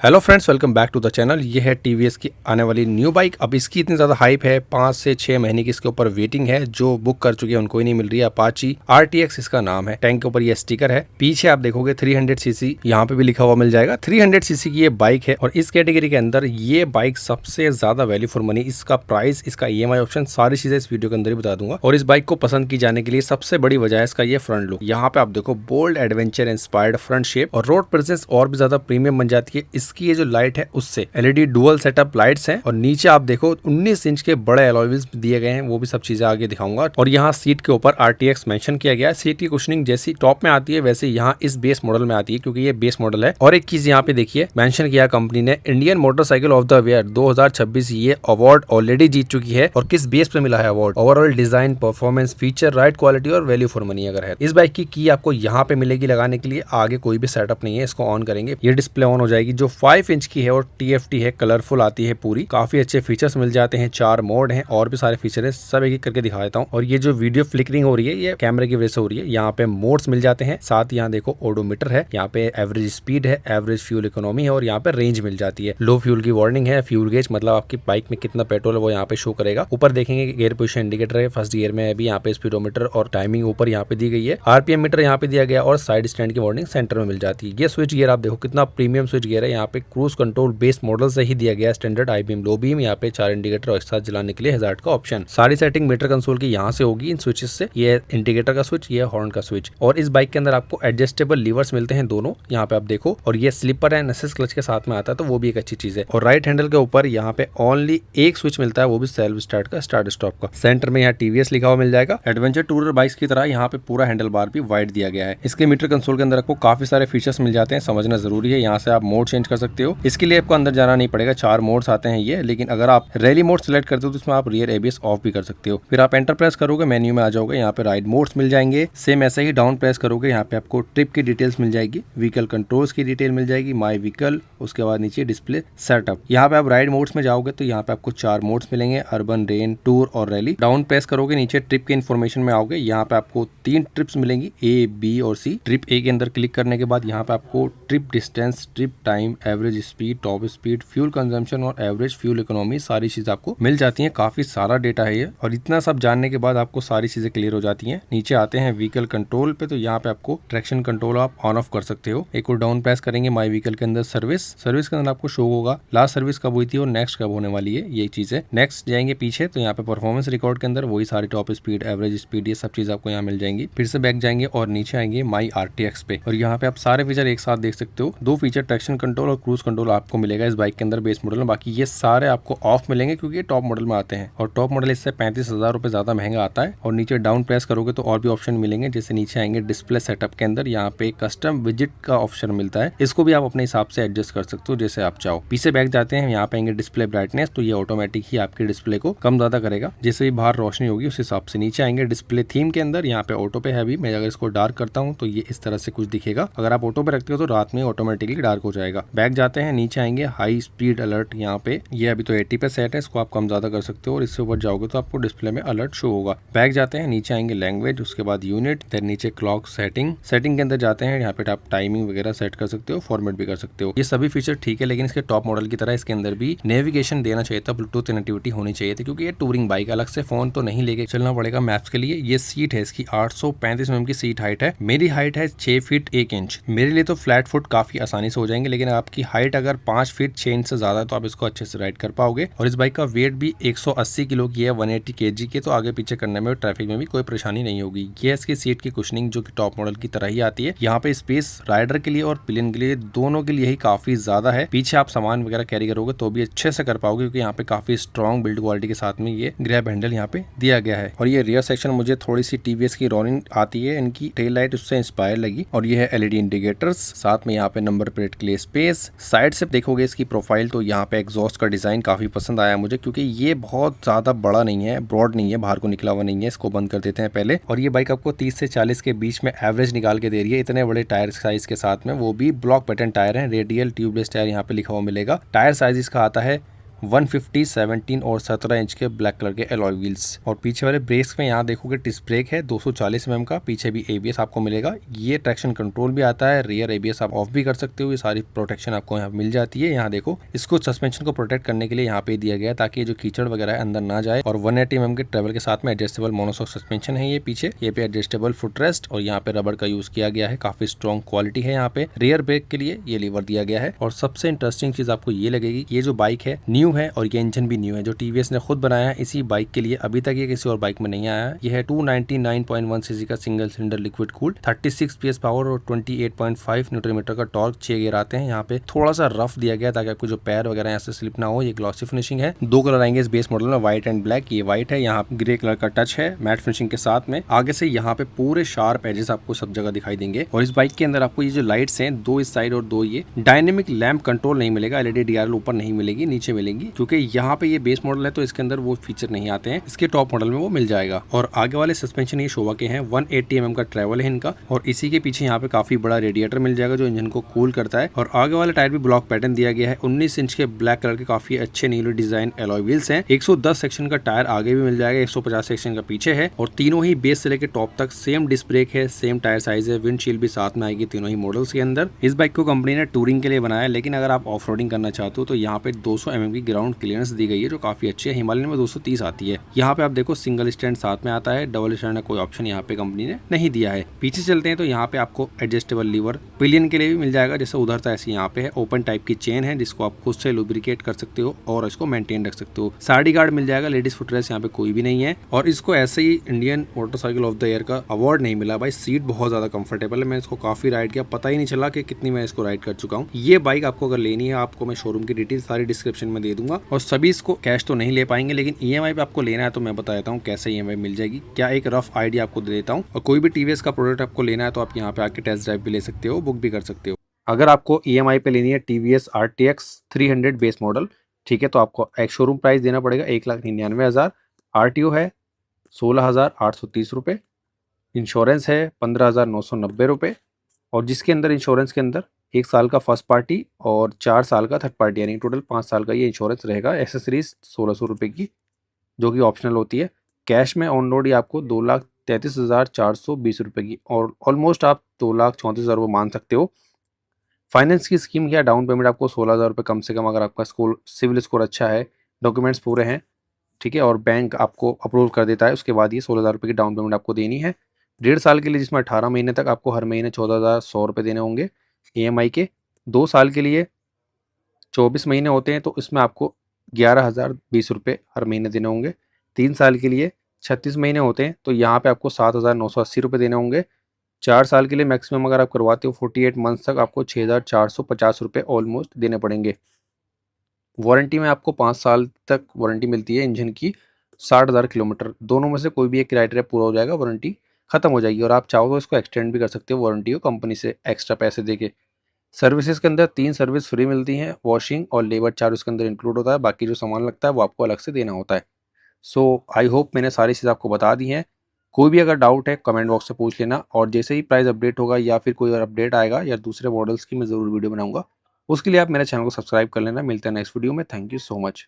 Hello friends, welcome back to the channel. ये है TVS की आने वाली न्यू बाइक। अब इसकी इतनी ज़्यादा हाइप है, 5 से 6 महीने की इसके ऊपर वेटिंग है। जो बुक कर चुके हैं उनको ही नहीं मिल रही है। अपाची RTX इसका नाम है। टैंक के ऊपर ये स्टिकर है। पीछे आप देखोगे 300 सीसी यहाँ पे भी लिखा हुआ मिल जाएगा। 300 सीसी की ये बाइक है और इस कैटेगरी के अंदर ये बाइक सबसे ज़्यादा वैल्यू फॉर मनी। इसका प्राइस, इसका EMI ऑप्शन, सारी चीज़ें इस वीडियो के अंदर ही बता दूंगा। और इस बाइक को पसंद की जाने के लिए सबसे बड़ी वजह है इसका ये फ्रंट लुक। यहाँ पे आप देखो bold adventure inspired front shape और रोड प्रेजेंस और भी ज्यादा प्रीमियम बन जाती है। इसकी ये जो लाइट है उससे LED डुअल सेटअप लाइट्स हैं और नीचे आप देखो 19 इंच के बड़े अलॉय व्हील्स दिए गए हैं। वो भी सब चीजें आगे दिखाऊंगा। और यहाँ सीट के ऊपर RTX मेंशन किया गया है। सीट की कुशनिंग जैसी टॉप में आती है वैसे यहाँ इस बेस मॉडल में आती है, क्योंकि ये बेस मॉडल है। और एक चीज यहाँ पे देखिए, मेंशन किया कंपनी ने Indian motorcycle of the year 2026 ये अवार्ड ऑलरेडी जीत चुकी है। और किस बेस पे मिला है award? Overall design, performance, feature, ride quality और वैल्यू फॉर मनी अगर है। इस बाइक की आपको यहाँ पे मिलेगी लगाने के लिए। आगे कोई भी सेटअप नहीं है। इसको ऑन करेंगे, ये डिस्प्ले ऑन हो जाएगी जो 5 इंच की है और TFT है, कलरफुल आती है पूरी। काफी अच्छे फीचर्स मिल जाते हैं। 4 मोड हैं और भी सारे फीचर है, सब एक एक करके दिखा देता हूँ। और ये जो वीडियो फ्लिकरिंग हो रही है ये कैमरे की वजह से हो रही है। यहाँ पे मोड्स मिल जाते हैं, साथ यहाँ देखो ओडोमीटर है, यहाँ पे एवरेज स्पीड है, एवरेज फ्यूल इकोनॉमी है और यहाँ पे रेंज मिल जाती है। लो फ्यूल की वार्निंग है, फ्यूल गेज मतलब आपकी बाइक में कितना पेट्रोल है वो यहाँ पे शो करेगा। ऊपर देखेंगे गियर पोजिशन इंडिकेटर है, फर्स्ट गियर में भी यहाँ पे स्पीडोमीटर और टाइमिंग ऊपर यहाँ पे दी गई है। RPM मीटर यहाँ पे दिया गया और साइड स्टैंड की वार्निंग सेंटर में मिल जाती है। ये स्विच गियर आप देखो कितना प्रीमियम स्विच गियर है। यहाँ पे क्रूज कंट्रोल बेस मॉडल से ही दिया गया standard high beam, low beam, यहाँ पे 4 इंडिकेटर और एक साथ जलाने के लिए हैजार्ड का ऑप्शन। सारी सेटिंग मीटर कंसोल की यहाँ से होगी इन स्विचेस से। ये इंडिकेटर का स्विच, ये हॉर्न का स्विच। और इस बाइक के अंदर आपको एडजस्टेबल लीवर्स मिलते हैं दोनों, यहाँ पे आप देखो। और ये स्लिपर एंड असिस्ट क्लच के साथ में आता है, तो वो भी एक अच्छी चीज है। और राइट हैंडल के ऊपर यहाँ पे ओनली एक स्विच मिलता है, वो भी सेल्फ स्टार्ट का, स्टार्ट स्टॉप का। सेंटर में यहाँ TVS लिखा हुआ मिल जाएगा। एडवेंचर टूरर बाइक्स की तरह यहाँ पे पूरा हैंडल बार भी वाइड दिया गया है। इसके मीटर कंसोल के अंदर आपको काफी सारे फीचर्स मिल जाते हैं, समझना जरूरी है। यहाँ से आप मोड चेंज कर सकते हो। इसके लिए आपको अंदर जाना नहीं पड़ेगा। 4 मोड्स आते हैं ये, लेकिन अगर आप रैली मोड सिलेक्ट करते हो तो इसमें आप रियर ABS ऑफ भी कर सकते हो। फिर आप एंटर प्रेस करोगे, मेन्यू में आ जाओगे। यहाँ पे राइड मोड्स मिल जाएंगे। सेम ऐसे ही डाउन प्रेस करोगे, यहाँ पे आपको ट्रिप की डिटेल्स मिल जाएगी, व्हीकल कंट्रोल्स की डिटेल मिल जाएगी, माई व्हीकल, उसके बाद नीचे डिस्प्ले सेटअप। यहाँ पे आप राइड मोड्स में जाओगे तो यहाँ पे आपको 4 मोड्स मिलेंगे, अर्बन, रेन, टूर और रैली। डाउन प्रेस करोगे, नीचे ट्रिप के इन्फॉर्मेशन में आओगे। यहाँ पे आपको 3 ट्रिप्स मिलेंगी, A, B और C। ट्रिप A के अंदर क्लिक करने के बाद यहाँ पे आपको trip distance, trip time, average speed, top speed, fuel consumption और एवरेज फ्यूल इकोनॉमी, सारी चीज आपको मिल जाती है। काफी सारा डेटा है ये। और इतना सब जानने के बाद आपको सारी चीजें क्लियर हो जाती हैं। नीचे आते हैं व्हीकल कंट्रोल पे, तो यहाँ पे आपको ट्रैक्शन कंट्रोल आप ऑन ऑफ कर सकते हो। एक और डाउन प्रेस करेंगे, माई व्हीकल के अंदर सर्विस के अंदर आपको शो होगा लास्ट सर्विस कब हुई थी और नेक्स्ट कब होने वाली है, ये चीज है। नेक्स्ट जाएंगे पीछे तो यहाँ पे परफॉर्मेंस रिकॉर्ड के अंदर वही सारी टॉप स्पीड, एवरेज स्पीड, ये सब चीज आपको यहाँ मिल जाएंगी। फिर से बैक जाएंगे और नीचे आएंगे माई RTX पे और यहाँ पे आप सारे फीचर एक साथ देख सकते हो। 2 फीचर ट्रैक्शन कंट्रोल और क्रूज कंट्रोल आपको मिलेगा इस बाइक के अंदर बेस मॉडल में। बाकी ये सारे आपको ऑफ मिलेंगे क्योंकि ये टॉप मॉडल में आते हैं और टॉप मॉडल इससे 35,000 रुपए ज्यादा महंगा आता है। और नीचे डाउन प्रेस करोगे तो और भी ऑप्शन मिलेंगे, जैसे नीचे आएंगे डिस्प्ले सेटअप के अंदर, यहाँ पे कस्टम विजिट का ऑप्शन मिलता है। इसको भी आप अपने हिसाब से एडजस्ट कर सकते हो जैसे आप चाहो। पीछे बैक जाते हैं, यहाँ पे आएंगे डिस्प्ले ब्राइटनेस, तो ये ऑटोमेटिक ही आपके डिस्प्ले को कम ज्यादा करेगा जैसे भी बाहर रोशनी होगी उस हिसाब से। नीचे आएंगे डिस्प्ले थीम के अंदर, यहाँ पे ऑटो पे है। अभी मैं अगर इसको डार्क करता हूँ तो ये इस तरह से कुछ दिखेगा। अगर आप ऑटो पे रखते हो तो रात में ऑटोमेटिकली डार्क हो जाएगा। बैक जाते हैं, नीचे आएंगे हाई स्पीड अलर्ट, यहाँ पे ये अभी तो 80 पे सेट है, इसको आप कम ज्यादा कर सकते हो और इससे ऊपर जाओगे तो आपको डिस्प्ले में अलर्ट शो होगा। बैक जाते हैं, नीचे आएंगे लैंग्वेज, उसके बाद यूनिट, फिर नीचे क्लॉक सेटिंग के अंदर जाते हैं। यहाँ पे आप टाइमिंग वगैरह सेट कर सकते हो, फॉर्मेट भी कर सकते हो। ये सभी फीचर ठीक है, लेकिन इसके टॉप मॉडल की तरह इसके अंदर भी नेविगेशन देना चाहिए था, ब्लूटूथ कनेक्टिविटी होनी चाहिए थी, क्योंकि ये टूरिंग बाइक, अलग से फोन तो नहीं लेके चलना पड़ेगा मैप्स के लिए। ये सीट है इसकी 835 mm की सीट हाइट है। मेरी हाइट है 6 फीट 1 इंच। मेरे लिए तो फ्लैट फुट काफी आसानी से हो जाएंगे, लेकिन आपकी हाइट अगर 5 फीट 6 इंच से ज्यादा है तो आप इसको अच्छे से राइड कर पाओगे। और इस बाइक का वेट भी 180 किलो की है, 180 kg के, तो आगे पीछे करने में ट्रैफिक में भी कोई परेशानी नहीं होगी। ये इसकी सीट की कुशनिंग जो कि टॉप मॉडल की तरह ही आती है। यहाँ पे स्पेस राइडर के लिए और पिलियन के लिए, दोनों के लिए ही काफी ज्यादा है। पीछे आप सामान वगैरह कैरी करोगे तो भी अच्छे से कर पाओगे, क्योंकि यहाँ पे काफी स्ट्रॉन्ग बिल्ड क्वालिटी के साथ में ये ग्रैब हैंडल यहाँ पे दिया गया है। और ये रियर सेक्शन मुझे थोड़ी सी TVS की रोनिंग आती है, इनकी टेल लाइट उससे इंस्पायर लगी। और ये है LED इंडिकेटर्स, साथ में यहाँ पे नंबर प्लेट के लिए स्पेस। साइड से देखोगे इसकी प्रोफाइल तो यहाँ पे एग्जॉस्ट का डिजाइन काफी पसंद आया मुझे, क्योंकि ये बहुत ज्यादा बड़ा नहीं है, ब्रॉड नहीं है, बाहर को निकला हुआ नहीं है। इसको बंद कर देते हैं पहले। और ये बाइक आपको 30 से 40 के बीच में एवरेज निकाल के दे रही है, इतने बड़े टायर साइज के साथ में, वो भी ब्लॉक पैटर्न टायर है। रेडियल ट्यूबलेस टायर यहाँ पे लिखा हुआ मिलेगा। टायर साइज इसका आता है 150, 17 और 17 इंच के ब्लैक कलर के एलॉय व्हील्स। और पीछे वाले ब्रेक्स में यहाँ देखोगे डिस्क ब्रेक है 240 mm का, पीछे भी एबीएस आपको मिलेगा। ये ट्रैक्शन कंट्रोल भी आता है, रियर एबीएस आप ऑफ भी कर सकते हो, ये सारी प्रोटेक्शन आपको यहाँ मिल जाती है। यहाँ देखो इसको सस्पेंशन को प्रोटेक्ट करने के लिए यहाँ पे दिया गया है ताकि जो कीचड़ वगैरह है अंदर ना जाए। और 180 mm के ट्रेवल के साथ में एडजस्टेबल मोनोशॉक सस्पेंशन है ये पीछे, ये पे एडजस्टेबल फुट रेस्ट और यहाँ पे रबड़ का यूज किया गया है, काफी स्ट्रॉन्ग क्वालिटी है। यहाँ पे रियर ब्रेक के लिए ये लीवर दिया गया है। और सबसे इंटरेस्टिंग चीज आपको ये लगेगी, ये जो बाइक है न्यू है और ये इंजन भी न्यू है, जो टीवीएस ने खुद बनाया है इसी बाइक के लिए। अभी तक ये किसी और बाइक में नहीं आया है। ये है 299.1 सीसी का single cylinder liquid cooled, 36 PS power और 28.5 न्यूटन मीटर का टॉर्क, 6 गियर आते हैं। यहाँ पे थोड़ा सा रफ दिया गया ताकि आपको जो पैर वगैरह ऐसे स्लिप ना हो। ये ग्लॉसी फिनिशिंग है, 2 कलर आएंगे इस बेस मॉडल में, व्हाइट एंड ब्लैक। ये व्हाइट है, यहाँ पे ग्रे कलर का टच है मैट फिनिशिंग के साथ में। आगे से यहाँ पे पूरे शार्प एजेस आपको सब जगह दिखाई देंगे। और इस बाइक के अंदर आपको ये जो लाइट्स हैं, 2 इस साइड और 2 ये, डायनेमिक लैंप कंट्रोल नहीं मिलेगा, एलईडी डीआरएल ऊपर नहीं मिलेगी, नीचे मिलेगी, क्योंकि यहाँ पे ये बेस मॉडल है तो इसके अंदर वो फीचर नहीं आते हैं। इसके टॉप मॉडल में वो मिल जाएगा। और आगे वाले सस्पेंशन ये शोवा के हैं, 180 mm का ट्रेवल है इनका। और इसी के पीछे यहाँ पे काफी बड़ा रेडिएटर मिल जाएगा जो इंजन को कूल करता है। और आगे वाले टायर भी ब्लॉक पैटर्न दिया गया है, 19 इंच के ब्लैक कलर के काफी अच्छे नीले डिजाइन एलॉय व्हील्स हैं। 110 सेक्शन का टायर आगे भी मिल जाएगा, 150 सेक्शन का पीछे है। और तीनों ही बेस से लेकर टॉप तक सेम डिस्क ब्रेक है, सेम टायर साइज है, विंडशील्ड भी साथ में आएगी तीनों ही मॉडल्स के अंदर। इस बाइक को कंपनी ने टूरिंग के लिए बनाया, लेकिन अगर आप ऑफ रोडिंग करना चाहते हो तो यहाँ पे 200 mm की ग्राउंड क्लियरेंस दी गई है जो काफी अच्छी है। हिमालयन में 230 आती है। यहाँ पे आप देखो सिंगल स्टैंड साथ में आता है, डबल स्टैंड का कोई ऑप्शन यहाँ पे कंपनी ने नहीं दिया है। पीछे चलते हैं तो यहाँ पे आपको एडजस्टेबल लीवर पिलियन के लिए भी मिल जाएगा, जैसे उधर था ऐसे यहाँ पे है। ओपन टाइप की चेन है जिसको आप खुद से लुब्रिकेट कर सकते हो और इसको मेंटेन रख सकते हो। साइड गार्ड मिल जाएगा, लेडीज फुटरेस्ट यहाँ पे कोई भी नहीं है। और इसको ऐसे ही Indian motorcycle of the year का अवार्ड नहीं मिला भाई। सीट बहुत ज्यादा कंफर्टेबल है, मैं इसको काफी राइड किया, पता ही नहीं चला कि कितनी मैं इसको राइड कर चुका हूँ। ये बाइक आपको अगर लेनी है, आपको मैं शोरूम की डिटेल सारी डिस्क्रिप्शन में दे दूंगा। और सभी इसको कैश तो नहीं ले पाएंगे, लेकिन ईएमआई पे आपको लेना है तो मैं बता देता हूँ कैसे ईएमआई मिल जाएगी, क्या एक रफ आइडिया आपको दे देता हूँ। और कोई भी टीवीएस का प्रोडक्ट आपको लेना है तो आप यहाँ पे आके टेस्ट ड्राइव भी ले सकते हो, बुक भी कर सकते हो। अगर आपको ईएमआई पे लेनी है टीवीएस RTX 300 बेस मॉडल, ठीक है, तो आपको एक शोरूम प्राइस देना पड़ेगा 1,99,000। आरटीओ है 16,830 रुपये, इंश्योरेंस है 15,990 रुपये। और जिसके अंदर इंश्योरेंस के अंदर 1 साल का फर्स्ट पार्टी और 4 साल का थर्ड पार्टी, यानी टोटल 5 साल का ये इंश्योरेंस रहेगा। एक्सेसरीज 1,600 रुपये की जो कि ऑप्शनल होती है। कैश में ऑन रोड ही आपको 2,33,420 रुपये की, और ऑलमोस्ट आप 2,34,000 रुपये मान सकते हो। फाइनेंस की स्कीम क्या, डाउन पेमेंट आपको 16,000 रुपये कम से कम, अगर आपका स्कोर सिविल स्कोर अच्छा है, डॉक्यूमेंट्स पूरे हैं, ठीक है, और बैंक आपको अप्रूव कर देता है, उसके बाद ये 16,000 रुपये की डाउन पेमेंट आपको देनी है। 1.5 साल के लिए, जिसमें 18 महीने तक आपको हर महीने 14,100 रुपये देने होंगे ईएमआई के। 2 साल के लिए 24 महीने होते हैं तो इसमें आपको 11,020 रुपये हर महीने देने होंगे। 3 साल के लिए 36 महीने होते हैं तो यहाँ पे आपको 7,980 रुपये देने होंगे। 4 साल के लिए मैक्सिमम अगर आप करवाते हो 48 मंथ्स तक, आपको 6,450 रुपये ऑलमोस्ट देने पड़ेंगे। वारंटी में आपको 5 साल तक वारंटी मिलती है इंजन की, 60,000 किलोमीटर, दोनों में से कोई भी एक क्राइटेरिया पूरा हो जाएगा, वारंटी खत्म हो जाएगी। और आप चाहो तो इसको एक्सटेंड भी कर सकते हो वारंटी को कंपनी से एक्स्ट्रा पैसे देके। सर्विसेज के अंदर 3 सर्विस फ्री मिलती हैं, वॉशिंग और लेबर चार्ज उसके अंदर इंक्लूड होता है, बाकी जो सामान लगता है वो आपको अलग से देना होता है। सो आई होप मैंने सारी चीज़ आपको बता दी हैं। कोई भी अगर डाउट है कमेंट बॉक्स से पूछ लेना, और जैसे ही प्राइस अपडेट होगा या फिर कोई और अपडेट आएगा या दूसरे मॉडल्स की, मैं ज़रूर वीडियो बनाऊंगा। उसके लिए आप मेरे चैनल को सब्सक्राइब कर लेना। मिलते हैं नेक्स्ट वीडियो में। Thank you so much.